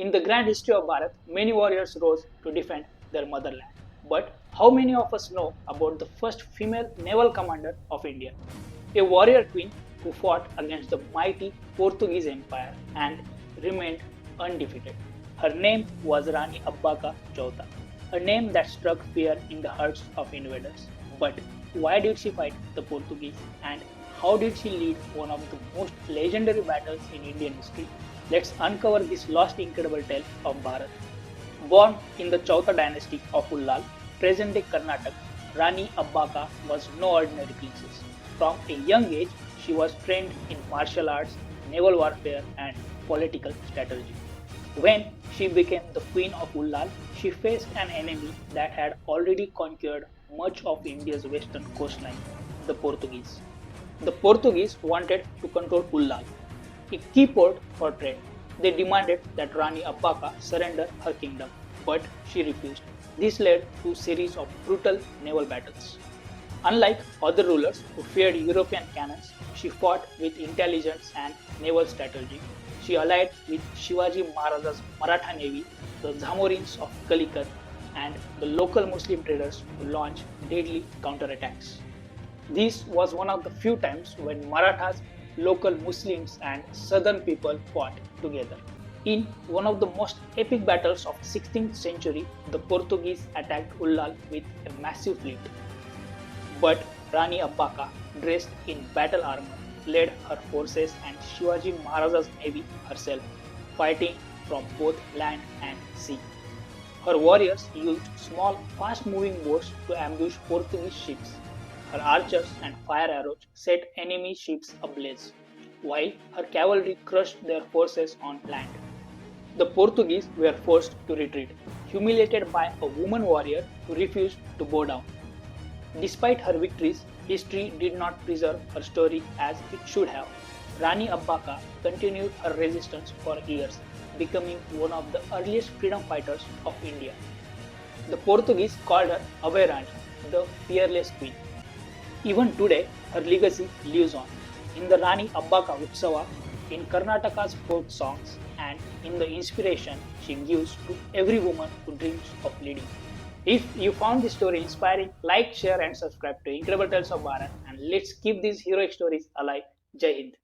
In the grand history of Bharat, many warriors rose to defend their motherland. But how many of us know about the first female naval commander of India? A warrior queen who fought against the mighty Portuguese Empire and remained undefeated. Her name was Rani Abbaka Chauta, a name that struck fear in the hearts of invaders. But why did she fight the Portuguese and how did she lead one of the most legendary battles in Indian history? Let's uncover this lost incredible tale of Bharat. Born in the Chauta dynasty of Ullal, present-day Karnataka, Rani Abbaka was no ordinary princess. From a young age, she was trained in martial arts, naval warfare, and political strategy. When she became the Queen of Ullal, she faced an enemy that had already conquered much of India's western coastline, the Portuguese. The Portuguese wanted to control Ullal, a key port for trade. They demanded that Rani Abbaka surrender her kingdom, but she refused. This led to a series of brutal naval battles. Unlike other rulers who feared European cannons, she fought with intelligence and naval strategy. She allied with Shivaji Maharaja's Maratha navy, the Zamorins of Calicut, and the local Muslim traders to launch deadly counterattacks. This was one of the few times when Marathas, local Muslims, and southern people fought together. In one of the most epic battles of 16th century, the Portuguese attacked Ullal with a massive fleet. But Rani Abbaka, dressed in battle armor, led her forces and Shivaji Maharaja's navy herself, fighting from both land and sea. Her warriors used small, fast-moving boats to ambush Portuguese ships. Her archers and fire arrows set enemy ships ablaze, while her cavalry crushed their forces on land. The Portuguese were forced to retreat, humiliated by a woman warrior who refused to bow down. Despite her victories, history did not preserve her story as it should have. Rani Abbaka continued her resistance for years, becoming one of the earliest freedom fighters of India. The Portuguese called her Abhay Rani, the fearless queen. Even today, her legacy lives on in the Rani Abbaka Utsava, in Karnataka's folk songs, and in the inspiration she gives to every woman who dreams of leading. If you found this story inspiring, like, share, and subscribe to Incredible Tales of Bharat, and let's keep these heroic stories alive. Jai Hind.